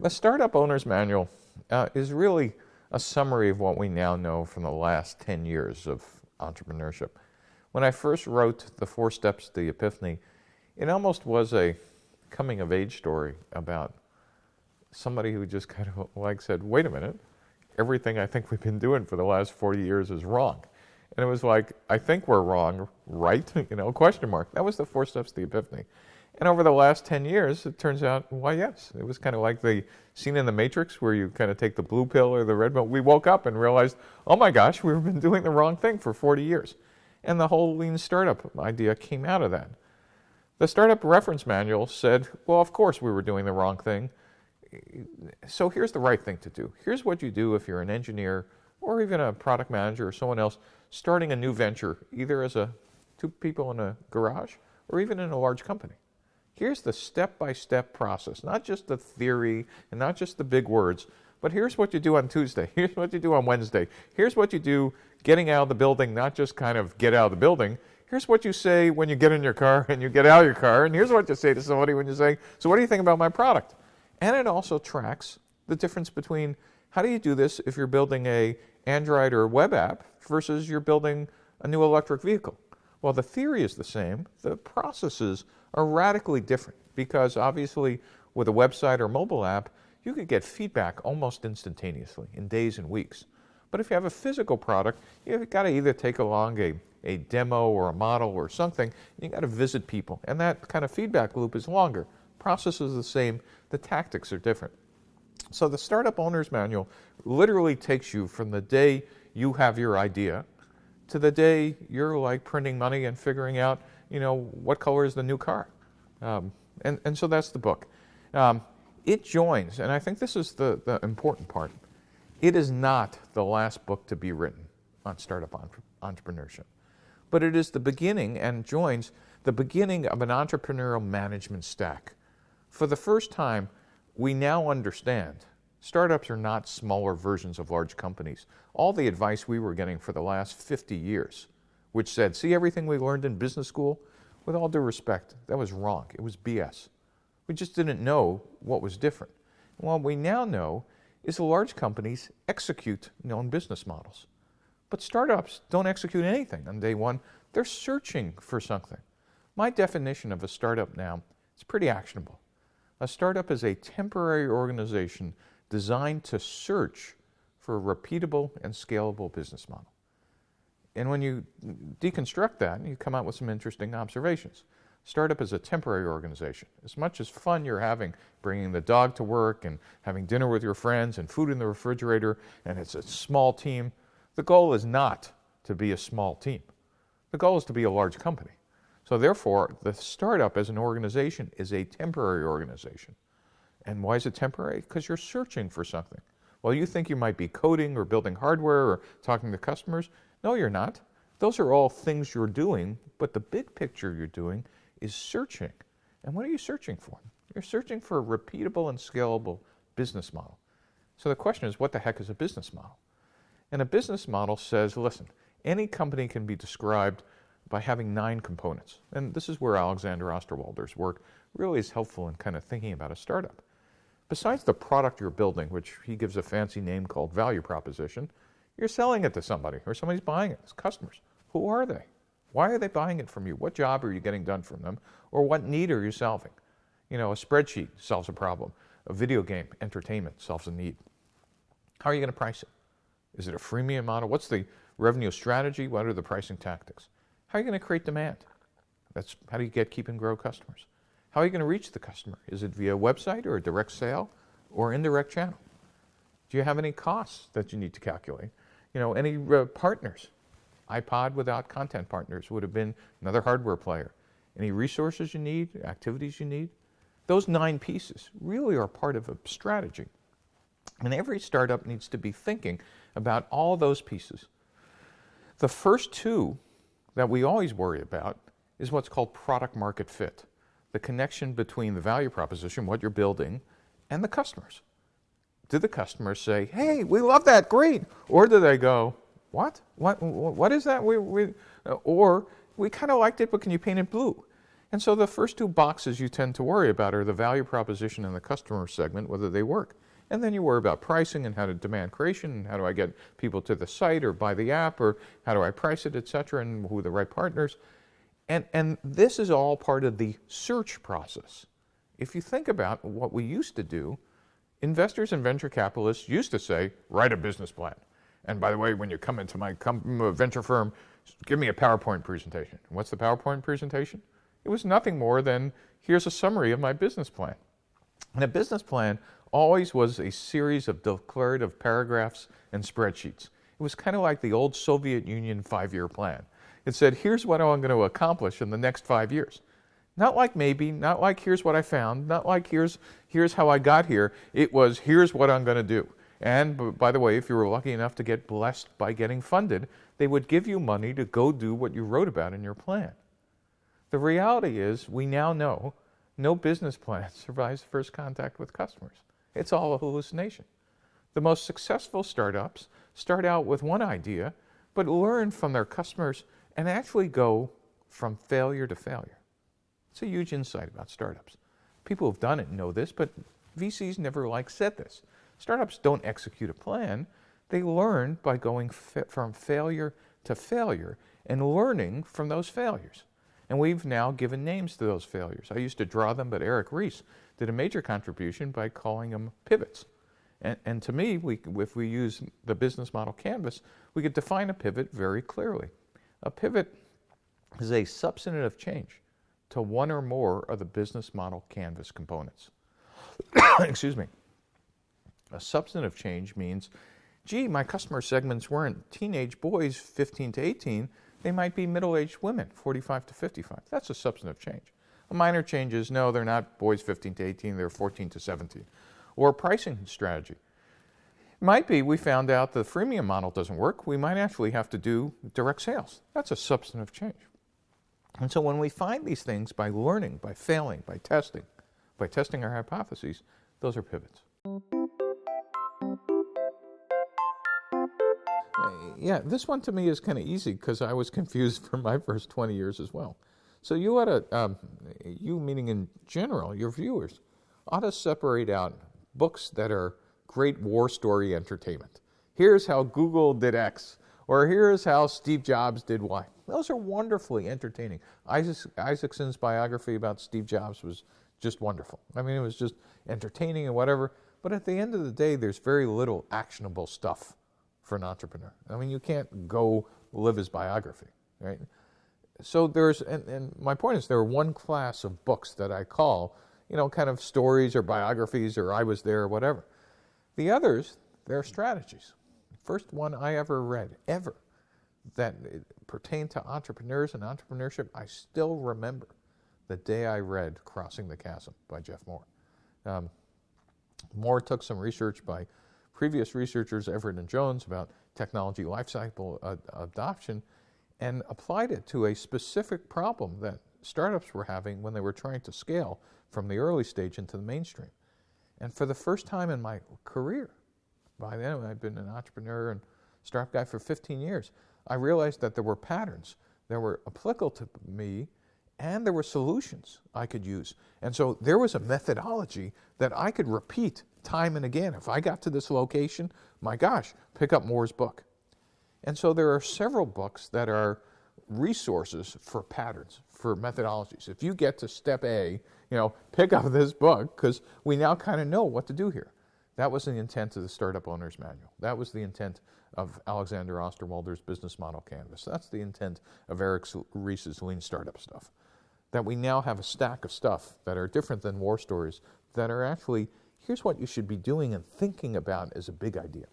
The Startup Owner's Manual is really a summary of what we now know from the last 10 years of entrepreneurship. When I first wrote The 4 Steps to the Epiphany, it almost was a coming-of-age story about somebody who just kind of said, wait a minute, everything I think we've been doing for the last 40 years is wrong. And it was like, I think we're wrong, right? Question mark. That was the 4 Steps to the Epiphany. And over the last 10 years, it turns out, why, yes. It was kind of like the scene in The Matrix where you kind of take the blue pill or the red pill. We woke up and realized, oh my gosh, we've been doing the wrong thing for 40 years. And the whole lean startup idea came out of that. The Startup Reference Manual said, well, of course we were doing the wrong thing. So here's the right thing to do. Here's what you do if you're an engineer or even a product manager or someone else starting a new venture, either as two people in a garage or even in a large company. Here's the step-by-step process, not just the theory and not just the big words, but here's what you do on Tuesday. Here's what you do on Wednesday. Here's what you do getting out of the building, not just kind of get out of the building. Here's what you say when you get in your car and you get out of your car. And here's what you say to somebody when you say, so what do you think about my product? And it also tracks the difference between how do you do this if you're building a Android or a web app versus you're building a new electric vehicle. Well, the theory is the same. The processes are radically different because obviously with a website or mobile app, you could get feedback almost instantaneously in days and weeks. But if you have a physical product, you've got to either take along a demo or a model or something, and you've got to visit people. And that kind of feedback loop is longer. Process is the same. The tactics are different. So the Startup Owner's Manual literally takes you from the day you have your idea to the day you're like printing money and figuring out, what color is the new car. And so that's the book. It joins, and I think this is the important part, it is not the last book to be written on startup entrepreneurship, but it is the beginning and joins the beginning of an entrepreneurial management stack. For the first time, we now understand startups are not smaller versions of large companies. All the advice we were getting for the last 50 years, which said, see everything we learned in business school? With all due respect, that was wrong. It was BS. We just didn't know what was different. And what we now know is the large companies execute known business models. But startups don't execute anything on day one. They're searching for something. My definition of a startup now is pretty actionable. A startup is a temporary organization designed to search for a repeatable and scalable business model. And when you deconstruct that, you come out with some interesting observations. Startup is a temporary organization. As much as fun you're having bringing the dog to work and having dinner with your friends and food in the refrigerator, and it's a small team, the goal is not to be a small team. The goal is to be a large company. So therefore, the startup as an organization is a temporary organization. And why is it temporary? Because you're searching for something. Well, you think you might be coding or building hardware or talking to customers. No, you're not. Those are all things you're doing, but the big picture you're doing is searching. And what are you searching for? You're searching for a repeatable and scalable business model. So the question is, what the heck is a business model? And a business model says, listen, any company can be described by having 9 components. And this is where Alexander Osterwalder's work really is helpful in kind of thinking about a startup. Besides the product you're building, which he gives a fancy name called value proposition, you're selling it to somebody or somebody's buying it. It's customers. Who are they? Why are they buying it from you? What job are you getting done from them? Or what need are you solving? A spreadsheet solves a problem. A video game, entertainment, solves a need. How are you going to price it? Is it a freemium model? What's the revenue strategy? What are the pricing tactics? How are you going to create demand? That's how do you keep and grow customers? How are you going to reach the customer? Is it via a website or a direct sale or indirect channel? Do you have any costs that you need to calculate? Any partners? iPod without content partners would have been another hardware player. Any resources you need, activities you need? Those 9 pieces really are part of a strategy. And every startup needs to be thinking about all those pieces. The first 2 that we always worry about is what's called product market fit, the connection between the value proposition, what you're building, and the customers. Do the customers say, hey, we love that, great? Or do they go, what is that? Or we kind of liked it, but can you paint it blue? And so the first two boxes you tend to worry about are the value proposition and the customer segment, whether they work. And then you worry about pricing and how to demand creation and how do I get people to the site or buy the app or how do I price it, et cetera, and who are the right partners. And this is all part of the search process. If you think about what we used to do, investors and venture capitalists used to say, write a business plan. And by the way, when you come into my venture firm, give me a PowerPoint presentation. What's the PowerPoint presentation? It was nothing more than, here's a summary of my business plan. And a business plan always was a series of declarative paragraphs and spreadsheets. It was kind of like the old Soviet Union 5-year plan. It said, here's what I'm going to accomplish in the next 5 years. Not like maybe, not like here's what I found, not like here's how I got here. It was, here's what I'm going to do. And by the way, if you were lucky enough to get blessed by getting funded, they would give you money to go do what you wrote about in your plan. The reality is, we now know no business plan survives first contact with customers. It's all a hallucination. The most successful startups start out with one idea, but learn from their customers and actually go from failure to failure. It's a huge insight about startups. People who've done it know this, but VCs never said this. Startups don't execute a plan. They learn by going from failure to failure and learning from those failures. And we've now given names to those failures. I used to draw them, but Eric Ries did a major contribution by calling them pivots. And to me, if we use the business model canvas, we could define a pivot very clearly. A pivot is a substantive change to one or more of the business model canvas components. Excuse me. A substantive change means, gee, my customer segments weren't teenage boys 15 to 18, they might be middle-aged women, 45 to 55. That's a substantive change. A minor change is, no, they're not boys 15 to 18, they're 14 to 17. Or pricing strategy. It might be we found out the freemium model doesn't work, we might actually have to do direct sales. That's a substantive change. And so when we find these things by learning, by failing, by testing our hypotheses, those are pivots. Yeah, this one to me is kind of easy because I was confused for my first 20 years as well. So you ought to, you meaning in general, your viewers, ought to separate out books that are great war story entertainment. Here's how Google did X, or here's how Steve Jobs did Y. Those are wonderfully entertaining. Isaacson's biography about Steve Jobs was just wonderful. I mean, it was just entertaining and whatever, but at the end of the day, there's very little actionable stuff for an entrepreneur. I mean, you can't go live his biography, right? So there's, and my point is, there are one class of books that I call, kind of stories or biographies or I was there or whatever. The others, they're strategies. First one I ever read, that pertained to entrepreneurs and entrepreneurship, I still remember the day I read Crossing the Chasm by Jeff Moore. Moore took some research by previous researchers, Everett and Jones, about technology lifecycle adoption and applied it to a specific problem that startups were having when they were trying to scale from the early stage into the mainstream. And for the first time in my career, by then I'd been an entrepreneur and startup guy for 15 years, I realized that there were patterns that were applicable to me and there were solutions I could use. And so there was a methodology that I could repeat time and again. If I got to this location, my gosh, pick up Moore's book. And so there are several books that are resources for patterns, for methodologies. If you get to step A, pick up this book because we now kind of know what to do here. That was the intent of the Startup Owner's Manual. That was the intent of Alexander Osterwalder's Business Model Canvas. That's the intent of Eric Ries's Lean Startup stuff. That we now have a stack of stuff that are different than war stories that are actually, here's what you should be doing and thinking about as a big idea.